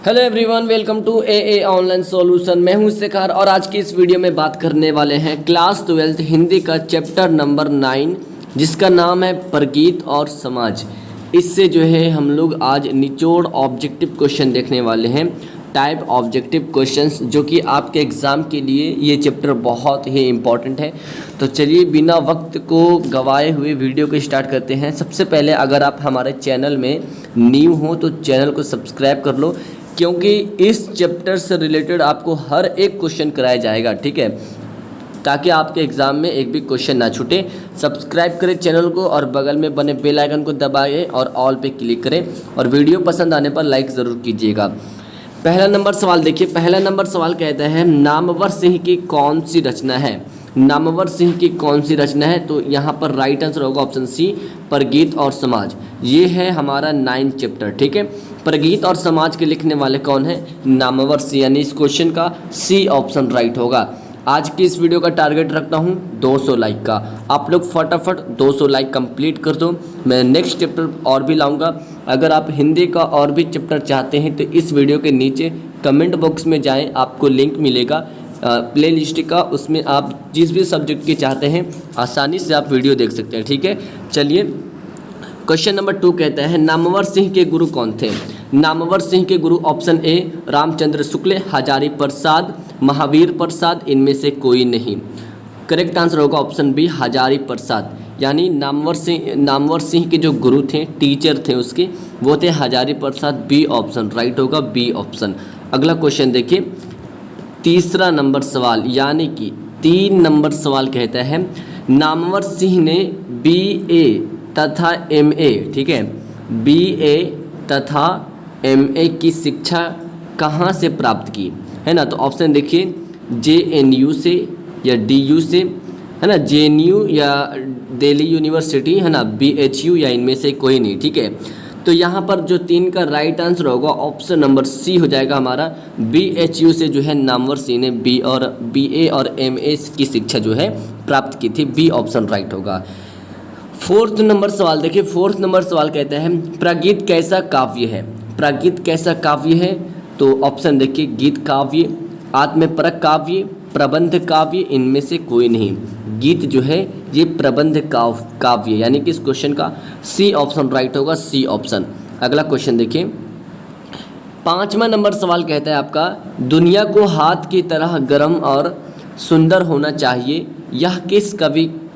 Hello everyone, welcome to a online solution. मैं हूं शेखर और आज की इस वीडियो में बात करने वाले हैं क्लास 12 हिंदी का चैप्टर नंबर 9 जिसका नाम है प्रगीत और समाज। इससे जो है हम लोग आज निचोड़ ऑब्जेक्टिव क्वेश्चन देखने वाले हैं, टाइप ऑब्जेक्टिव क्वेश्चंस, जो कि आपके एग्ज़ाम के लिए ये चैप्टर बहुत ही इम्पॉर्टेंट है। तो चलिए बिना वक्त को गवाए हुए वीडियो को स्टार्ट करते हैं। सबसे पहले अगर आप हमारे चैनल में न्यू हो तो चैनल को सब्सक्राइब कर लो, क्योंकि इस चैप्टर से रिलेटेड आपको हर एक क्वेश्चन कराया जाएगा, ठीक है, ताकि आपके एग्ज़ाम में एक भी क्वेश्चन ना छूटे। सब्सक्राइब करें चैनल को और बगल में बने बेल आइकन को दबाएं और ऑल पे क्लिक करें और वीडियो पसंद आने पर लाइक ज़रूर कीजिएगा। पहला नंबर सवाल देखिए। पहला नंबर सवाल कहता है नामवर सिंह की कौन सी रचना है। नामवर सिंह की कौन सी रचना है, तो यहाँ पर राइट आंसर होगा ऑप्शन सी, प्रगीत और समाज। ये है हमारा 9 चैप्टर, ठीक है। प्रगीत और समाज के लिखने वाले कौन है? नामवर सिंह, यानी इस क्वेश्चन का सी ऑप्शन राइट होगा। आज की इस वीडियो का टारगेट रखता हूँ 200 लाइक का। आप लोग फटाफट 200 लाइक कंप्लीट कर दो। मैं नेक्स्ट चैप्टर और भी लाऊंगा। अगर आप हिंदी का और भी चैप्टर चाहते हैं तो इस वीडियो के नीचे कमेंट बॉक्स में जाएं, आपको लिंक मिलेगा प्ले लिस्ट का। उसमें आप जिस भी सब्जेक्ट के चाहते हैं आसानी से आप वीडियो देख सकते हैं, ठीक है। चलिए क्वेश्चन नंबर 2 कहता है नामवर सिंह के गुरु कौन थे। नामवर सिंह के गुरु ऑप्शन ए रामचंद्र शुक्ल, हजारी प्रसाद, महावीर प्रसाद, इनमें से कोई नहीं। करेक्ट आंसर होगा ऑप्शन बी, हजारी प्रसाद। यानी नामवर सिंह के जो गुरु थे, टीचर थे उसके, वो थे Hazari Prasad. B option right होगा, बी ऑप्शन। अगला क्वेश्चन देखिए, तीसरा नंबर सवाल यानी कि 3 नंबर सवाल कहता है नामवर सिंह ने BA तथा MA, ठीक है, BA तथा MA की शिक्षा कहाँ से प्राप्त की, है ना। तो ऑप्शन देखिए, JNU से या DU से, है ना, JNU या दिल्ली यूनिवर्सिटी, है ना, BHU या इनमें से कोई नहीं, ठीक है। तो यहाँ पर जो 3 का राइट आंसर होगा ऑप्शन नंबर सी हो जाएगा हमारा। BHU से जो है नामवर सिंह ने BA और MA की शिक्षा जो है प्राप्त की थी। बी ऑप्शन राइट होगा। 4th नंबर सवाल देखिए। 4th नंबर सवाल कहता है प्रगीत कैसा काव्य है। प्रगीत कैसा काव्य है, तो ऑप्शन देखिए, गीत काव्य, आत्मपरक काव्य, प्रबंध काव्य, इनमें से कोई नहीं। गीत जो है ये प्रबंध काव्य, यानी कि इस क्वेश्चन का सी ऑप्शन राइट होगा, सी ऑप्शन। अगला क्वेश्चन देखिए। 5वां नंबर सवाल कहता है आपका दुनिया को हाथ की तरह गर्म और सुंदर होना चाहिए, यह किस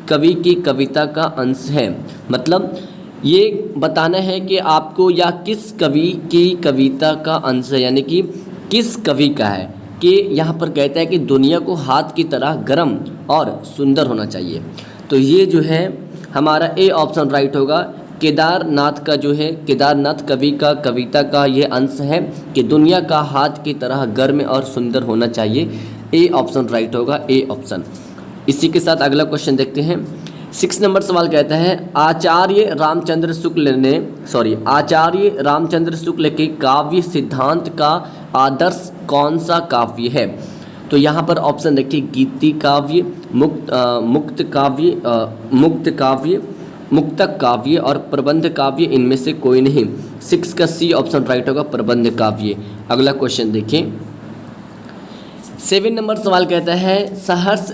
कवि की कविता का अंश है। मतलब ये बताना है कि आपको या किस कवि की कविता का अंश है, यानी कि किस कवि का है। कि यहाँ पर कहता है कि दुनिया को हाथ की तरह गर्म और सुंदर होना चाहिए, तो ये जो है हमारा ए ऑप्शन राइट होगा। केदारनाथ का जो है, केदारनाथ कवि का कविता का ये अंश है कि दुनिया का हाथ की तरह गर्म और सुंदर होना चाहिए। ए ऑप्शन राइट होगा, ए ऑप्शन। इसी के साथ अगला क्वेश्चन देखते हैं। 6 नंबर सवाल कहता है आचार्य रामचंद्र शुक्ल के काव्य सिद्धांत का आदर्श कौन सा काव्य है। तो यहाँ पर ऑप्शन देखिए, गीति काव्य, मुक्तक काव्य और प्रबंध काव्य, इनमें से कोई नहीं। 6 का सी ऑप्शन राइट होगा, प्रबंध काव्य। अगला क्वेश्चन देखिए। 7 नंबर सवाल कहता है सहर्ष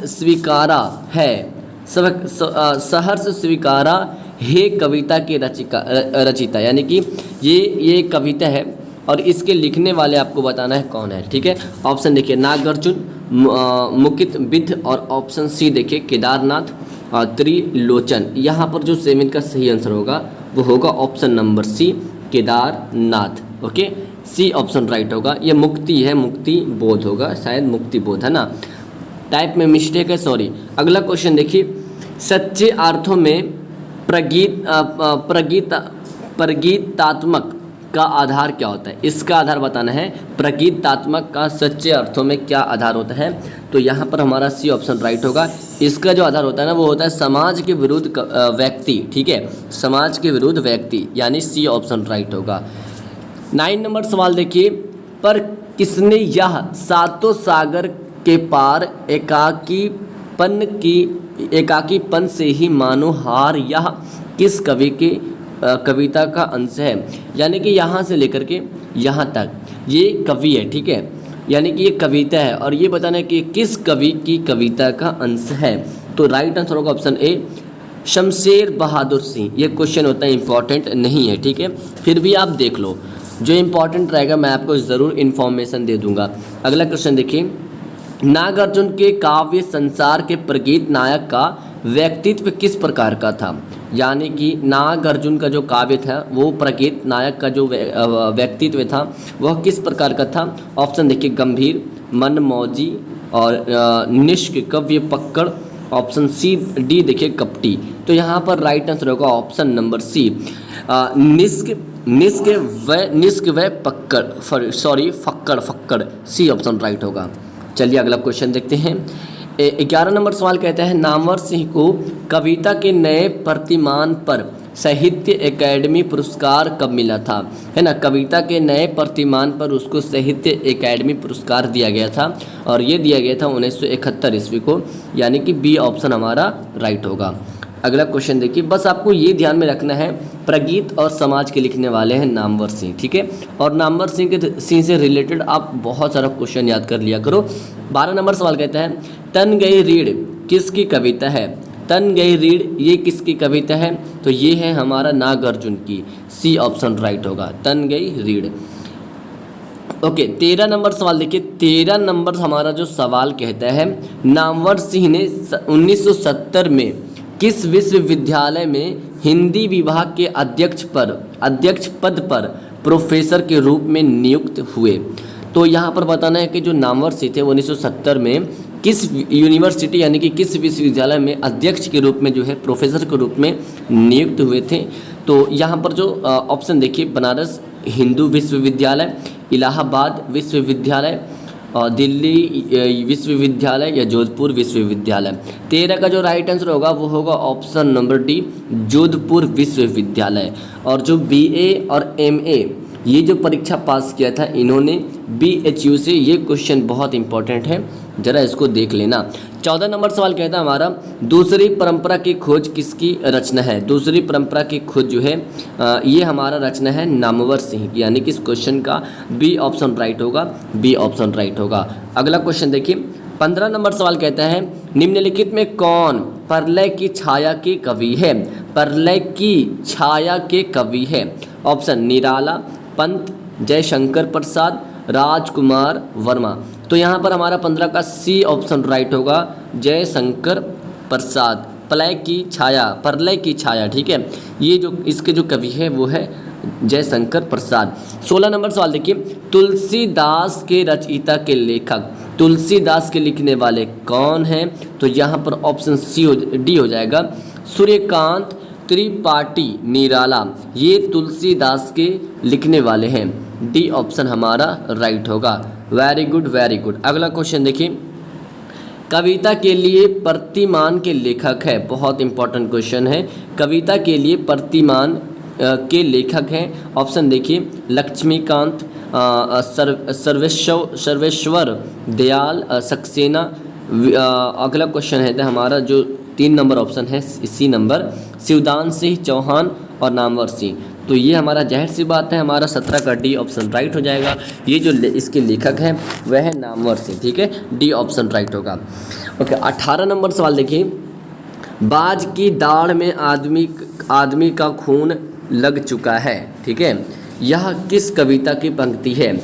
स्वीकारा हे कविता के रचिता, यानी कि ये कविता है और इसके लिखने वाले आपको बताना है कौन है, ठीक है। ऑप्शन देखिए, नागार्जुन, मुकित बिध, और ऑप्शन सी देखिए केदारनाथ, त्रिलोचन। यहाँ पर जो 7 का सही आंसर होगा वो होगा option number C, Kedarnath. Okay, C option right होगा। ये मुक्ति है, मुक्ति बोध होगा, शायद मुक्ति बोध, है ना। टाइप में मिस्टेक है, सॉरी। अगला क्वेश्चन देखिए, सच्चे अर्थों में प्रगीतात्मक का आधार क्या होता है। इसका आधार बताना है, प्रगीतात्मक का सच्चे अर्थों में क्या आधार होता है। तो यहाँ पर हमारा सी ऑप्शन राइट होगा। इसका जो आधार होता है ना, वो होता है समाज के विरुद्ध व्यक्ति, ठीक है, समाज के विरुद्ध व्यक्ति, यानी सी ऑप्शन राइट होगा। 9 नंबर सवाल देखिए, पर किसने यह सातों सागर के पार एकाकीपन से ही मानो हार, यह किस कवि के कविता का अंश है, यानी कि यहाँ से लेकर के यहाँ तक ये कवि है, ठीक है, यानी कि ये कविता है और ये बताना है कि किस कवि की कविता का अंश है। तो राइट आंसर होगा ऑप्शन ए शमशेर बहादुर सिंह। ये क्वेश्चन उतना इंपॉर्टेंट नहीं है, ठीक है, फिर भी आप देख लो, जो इंपॉर्टेंट रहेगा मैं आपको ज़रूर इन्फॉर्मेशन दे दूंगा। अगला क्वेश्चन देखिए, नागार्जुन के काव्य संसार के प्रगीत नायक का व्यक्तित्व किस प्रकार का था, यानी कि नागार्जुन का जो काव्य था वो प्रगीत नायक का जो व्यक्तित्व था वह किस प्रकार का था। ऑप्शन देखिए गंभीर, मनमौजी और निष्क, कव्य पक्कड़, ऑप्शन सी डी देखिए कपटी। तो यहाँ पर राइट आंसर होगा ऑप्शन नंबर सी निष्क व पक्कड़, सॉरी फक्कड़, सी ऑप्शन राइट होगा। चलिए अगला क्वेश्चन देखते हैं। 11 नंबर सवाल कहता है नामवर सिंह को कविता के नए प्रतिमान पर साहित्य अकेडमी पुरस्कार कब मिला था, है ना। कविता के नए प्रतिमान पर उसको साहित्य अकेडमी पुरस्कार दिया गया था और ये दिया गया था 1971 ईस्वी को, यानी कि बी ऑप्शन हमारा राइट होगा। अगला क्वेश्चन देखिए, बस आपको ये ध्यान में रखना है प्रगीत और समाज के लिखने वाले हैं नामवर सिंह, ठीक है, और नामवर सिंह से रिलेटेड आप बहुत सारा क्वेश्चन याद कर लिया करो। 12 नंबर सवाल कहता है तन गई रीढ़ किसकी कविता है, तन गई रीढ़ ये किसकी कविता है, तो ये है हमारा नागार्जुन की, सी ऑप्शन राइट होगा, तन गई रीढ़। ओके 13 नंबर सवाल देखिए, 13 नंबर हमारा जो सवाल कहता है नामवर सिंह ने 1970 में किस विश्वविद्यालय में हिंदी विभाग के अध्यक्ष पद पर प्रोफेसर के रूप में नियुक्त हुए। तो यहाँ पर बताना है कि जो नामवर सिंह थे 1970 में किस यूनिवर्सिटी यानी कि किस विश्वविद्यालय में अध्यक्ष के रूप में जो है प्रोफेसर के रूप में नियुक्त हुए थे। तो यहाँ पर जो ऑप्शन देखिए बनारस हिंदू विश्वविद्यालय, इलाहाबाद विश्वविद्यालय, दिल्ली विश्वविद्यालय या जोधपुर विश्वविद्यालय। 13 का जो राइट आंसर होगा वो होगा ऑप्शन नंबर डी जोधपुर विश्वविद्यालय। और जो बीए और एमए ये जो परीक्षा पास किया था इन्होंने BHU से, ये क्वेश्चन बहुत इंपॉर्टेंट है, जरा इसको देख लेना। 14 नंबर सवाल कहता है हमारा दूसरी परंपरा की खोज किसकी रचना है, दूसरी परंपरा की खोज जो है ये हमारा रचना है नामवर सिंह की, यानी कि इस क्वेश्चन का बी ऑप्शन राइट होगा, बी ऑप्शन राइट होगा। अगला क्वेश्चन देखिए 15 नंबर सवाल कहता है निम्नलिखित में कौन प्रलय की छाया के कवि है, प्रलय की छाया के कवि है। ऑप्शन निराला, पंत, जयशंकर प्रसाद, राजकुमार वर्मा। तो यहाँ पर हमारा 15 का सी ऑप्शन राइट होगा, जयशंकर प्रसाद, प्रलय की छाया, ठीक है, ये जो इसके जो कवि है वो है जयशंकर प्रसाद। 16 नंबर सवाल देखिए तुलसीदास के रचयिता के लेखक, तुलसीदास के लिखने वाले कौन हैं, तो यहाँ पर ऑप्शन डी हो जाएगा सूर्यकांत त्रिपाठी निराला, ये तुलसीदास के लिखने वाले हैं, डी ऑप्शन हमारा राइट होगा। Very good very good. अगला क्वेश्चन देखिए कविता के लिए प्रतिमान के लेखक है, बहुत इंपॉर्टेंट क्वेश्चन है, कविता के लिए प्रतिमान के लेखक हैं। ऑप्शन देखिए लक्ष्मीकांत, सर्वेश्वर दयाल सक्सेना। अगला क्वेश्चन है हमारा जो 3 नंबर ऑप्शन है इसी नंबर शिवदान सिंह चौहान और नामवर सिंह। तो ये हमारा जाहिर सी बात है हमारा 17 का डी ऑप्शन राइट हो जाएगा। ये जो इसके लेखक हैं वह है नामवर सिंह, ठीक है, डी ऑप्शन राइट होगा। ओके 18 नंबर सवाल देखिए बाज की दाढ़ में आदमी का खून लग चुका है, ठीक है, यह किस कविता की पंक्ति है।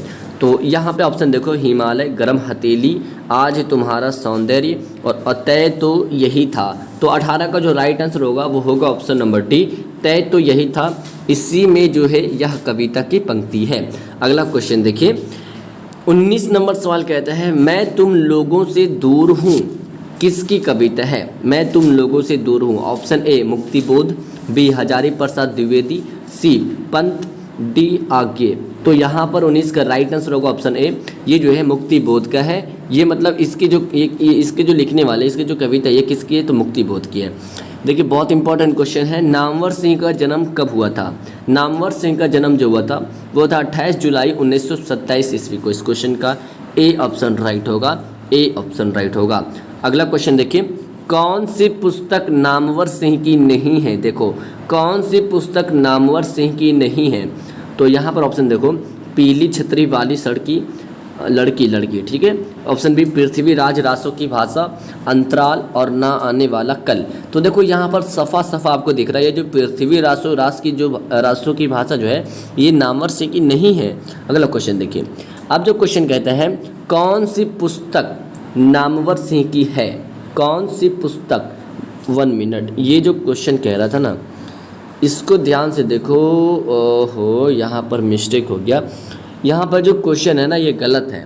तो यहाँ पे ऑप्शन देखो हिमालय, गरम हथेली, आज तुम्हारा सौंदर्य और अतय तो यही था। तो 18 का जो राइट आंसर होगा वो होगा ऑप्शन नंबर डी, तय तो यही था, इसी में जो है यह कविता की पंक्ति है। अगला क्वेश्चन देखिए 19 नंबर सवाल कहता है मैं तुम लोगों से दूर हूँ किसकी कविता है, मैं तुम लोगों से दूर हूँ। Option A Muktibodh, B Hazari Prasad Dwivedi, C Pant, D आगे। तो यहाँ पर 19 का राइट आंसर होगा ऑप्शन ए, ये जो है मुक्तिबोध का है। ये मतलब इसके जो लिखने वाले इसके जो कविता ये किसकी है, तो मुक्तिबोध की है। देखिए बहुत इंपॉर्टेंट क्वेश्चन है नामवर सिंह का जन्म कब हुआ था। नामवर सिंह का जन्म जो हुआ था वो था 28 जुलाई 1927 ईस्वी को। इस क्वेश्चन का ए ऑप्शन राइट होगा, ए ऑप्शन राइट होगा। अगला क्वेश्चन देखिए कौन सी पुस्तक नामवर सिंह की नहीं है। देखो कौन सी पुस्तक नामवर सिंह की नहीं है? तो यहाँ पर ऑप्शन देखो, पीली छतरी वाली सड़की लड़की, ठीक है। ऑप्शन बी, पृथ्वीराज रासों की भाषा, अंतराल और ना आने वाला कल। तो देखो यहाँ पर सफ़ा आपको दिख रहा है, ये जो पृथ्वी रासों की भाषा जो है ये नामवर सिंह की नहीं है। अगला क्वेश्चन देखिए, अब जो क्वेश्चन कहता है कौन सी पुस्तक नामवर सिंह की है? कौन सी पुस्तक? 1 मिनट, ये जो क्वेश्चन कह रहा था ना, इसको ध्यान से देखो। ओहो, यहाँ पर मिस्टेक हो गया। यहाँ पर जो क्वेश्चन है ना ये गलत है।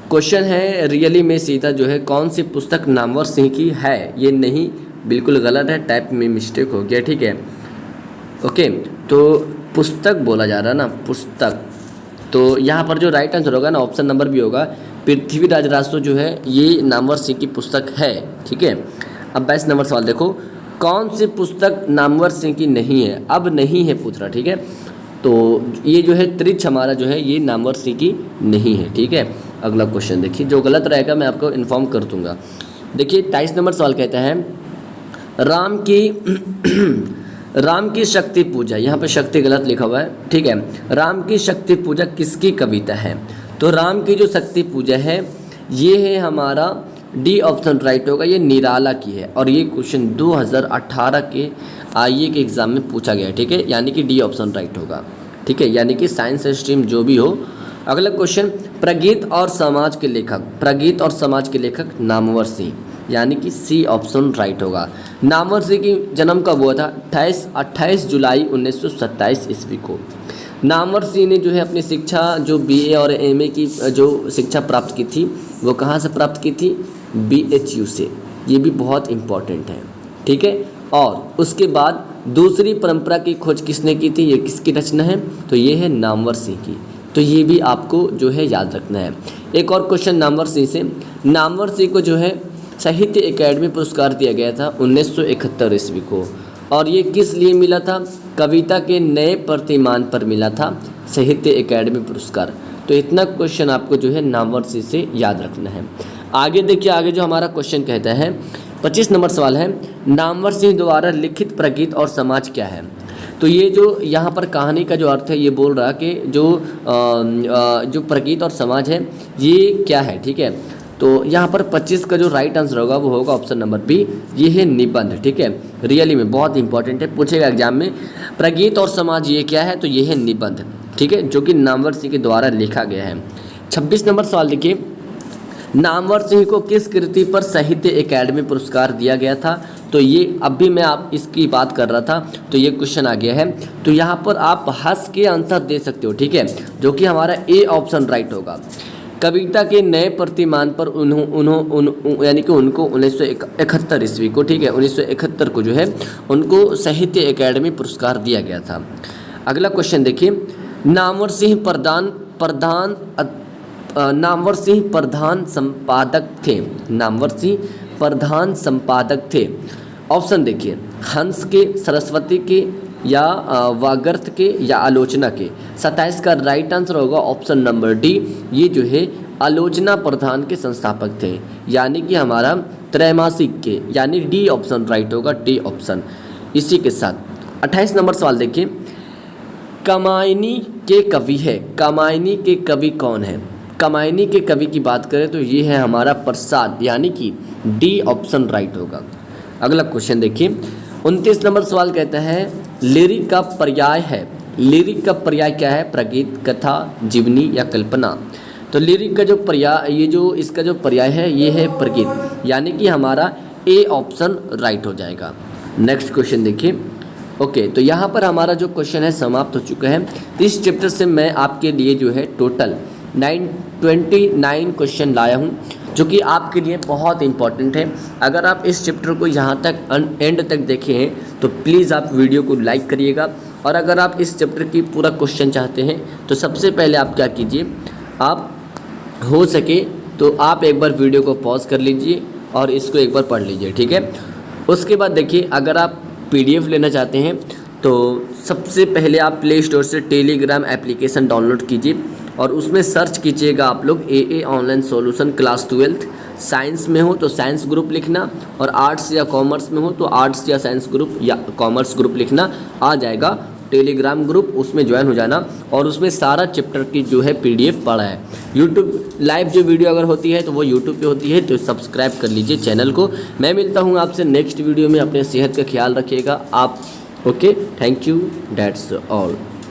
क्वेश्चन है रियली में सीधा जो है कौन सी पुस्तक नामवर सिंह की है, ये नहीं, बिल्कुल गलत है, टाइप में मिस्टेक हो गया, ठीक है। ओके, तो पुस्तक बोला जा रहा है ना, पुस्तक। तो यहाँ पर जो राइट आंसर होगा ना, ऑप्शन नंबर भी होगा, पृथ्वीराज रासो जो है ये नामवर सिंह की पुस्तक है, ठीक है। अब 22 नंबर सवाल देखो, कौन सी पुस्तक नामवर सिंह की नहीं है? अब नहीं है पूछ रहा, ठीक है। तो ये जो है त्रिछ हमारा जो है ये नामवर सिंह की नहीं है, ठीक है। अगला क्वेश्चन देखिए, जो गलत रहेगा मैं आपको इन्फॉर्म कर दूंगा। देखिए 23 नंबर सवाल कहता है राम की शक्ति पूजा, यहाँ पे शक्ति गलत लिखा हुआ है, ठीक है। राम की शक्ति पूजा किसकी कविता है? तो राम की जो शक्ति पूजा है ये है हमारा डी ऑप्शन राइट होगा, ये निराला की है। और ये क्वेश्चन 2018 के आईए के एग्ज़ाम में पूछा गया है, ठीक है। यानी कि डी ऑप्शन राइट होगा, ठीक है। यानी कि साइंस स्ट्रीम जो भी हो। अगला क्वेश्चन, प्रगीत और समाज के लेखक नामवर सिंह, यानी कि सी ऑप्शन राइट होगा। नामवर सिंह की जन्म कब हुआ था? 28 जुलाई 1927 ईस्वी को। नामवर सिंह ने जो है अपनी शिक्षा जो बीए और एमए की जो शिक्षा प्राप्त की थी वो कहाँ से प्राप्त की थी? BHU से। ये भी बहुत इम्पॉर्टेंट है, ठीक है। और उसके बाद दूसरी परंपरा की खोज किसने की थी? ये किसकी रचना है? तो ये है नामवर सिंह की। तो ये भी आपको जो है याद रखना है। एक और क्वेश्चन नामवर सिंह से, नामवर सिंह को जो है साहित्य अकेडमी पुरस्कार दिया गया था 1971 ईस्वी को। और ये किस लिए मिला था? कविता के नए प्रतिमान पर मिला था साहित्य अकेडमी पुरस्कार। तो इतना क्वेश्चन आपको जो है नामवर सिंह से याद रखना है। आगे देखिए, आगे जो हमारा क्वेश्चन कहता है 25 नंबर सवाल है, नामवर सिंह द्वारा लिखित प्रगीत और समाज क्या है? तो ये जो यहाँ पर कहानी का जो अर्थ है ये बोल रहा कि जो प्रगीत और समाज है ये क्या है, ठीक है। तो यहाँ पर 25 का जो राइट आंसर होगा वो होगा ऑप्शन नंबर बी, ये है निबंध, ठीक है। रियली में बहुत इंपॉर्टेंट है, पूछेगा एग्जाम में, प्रगीत और समाज ये क्या है? तो ये है निबंध, ठीक है, जो कि नामवर सिंह के द्वारा लिखा गया है। 26 नंबर सवाल देखिए, नामवर सिंह को किस कृति पर साहित्य अकेडमी पुरस्कार दिया गया था? तो ये अभी मैं आप इसकी बात कर रहा था तो ये क्वेश्चन आ गया है। तो यहाँ पर आप हंस के आंसर दे सकते हो, ठीक है, जो कि हमारा ए ऑप्शन राइट होगा। कविता के नए प्रतिमान पर यानी कि उनको 1971 ईस्वी को, ठीक है, 1971 को जो है उनको साहित्य अकेडमी पुरस्कार दिया गया था। अगला क्वेश्चन देखिए, नामवर सिंह प्रधान संपादक थे। नामवर सिंह प्रधान संपादक थे। ऑप्शन देखिए, हंस के, सरस्वती के, या वागर्थ के, या आलोचना के। 27 का राइट आंसर होगा ऑप्शन नंबर डी, ये जो है आलोचना प्रधान के संस्थापक थे, यानी कि हमारा त्रैमासिक के, यानी डी ऑप्शन राइट होगा, डी ऑप्शन। इसी के साथ 28 नंबर सवाल देखिए, कामायनी के कवि है, कामायनी के कवि कौन है? कामायनी के कवि की बात करें तो ये है हमारा प्रसाद, यानी कि डी ऑप्शन राइट होगा। अगला क्वेश्चन देखिए, 29 नंबर सवाल कहता है लिरिक का पर्याय है। लिरिक का पर्याय क्या है? प्रगीत, कथा, जीवनी या कल्पना। तो लिरिक का जो पर्याय, ये जो इसका जो पर्याय है ये है प्रगीत, यानी कि हमारा ए ऑप्शन राइट हो जाएगा। नेक्स्ट क्वेश्चन देखिए। ओके, तो यहाँ पर हमारा जो क्वेश्चन है समाप्त हो चुका है। इस चैप्टर से मैं आपके लिए जो है टोटल 29 क्वेश्चन लाया हूँ, जो कि आपके लिए बहुत इंपॉर्टेंट है। अगर आप इस चैप्टर को यहाँ तक एंड तक देखे हैं तो प्लीज़ आप वीडियो को लाइक करिएगा। और अगर आप इस चैप्टर की पूरा क्वेश्चन चाहते हैं तो सबसे पहले आप क्या कीजिए, आप हो सके तो आप एक बार वीडियो को पॉज कर लीजिए और इसको एक बार पढ़ लीजिए, ठीक है। उसके बाद देखिए, अगर आप PDF लेना चाहते हैं तो सबसे पहले आप प्ले स्टोर से टेलीग्राम एप्लीकेशन डाउनलोड कीजिए और उसमें सर्च कीजिएगा आप लोग AA online solution class 12 science में हो तो साइंस ग्रुप लिखना, और आर्ट्स या कॉमर्स में हो तो आर्ट्स या साइंस ग्रुप या कॉमर्स ग्रुप लिखना। आ जाएगा टेलीग्राम ग्रुप, उसमें ज्वाइन हो जाना और उसमें सारा चैप्टर की जो है PDF पड़ा है। यूट्यूब लाइव जो वीडियो अगर होती है तो वो यूट्यूब पे होती है, तो सब्सक्राइब कर लीजिए चैनल को। मैं मिलता हूँ आपसे नेक्स्ट वीडियो में। अपने सेहत का ख्याल रखिएगा आप। Okay, thank you, that's all.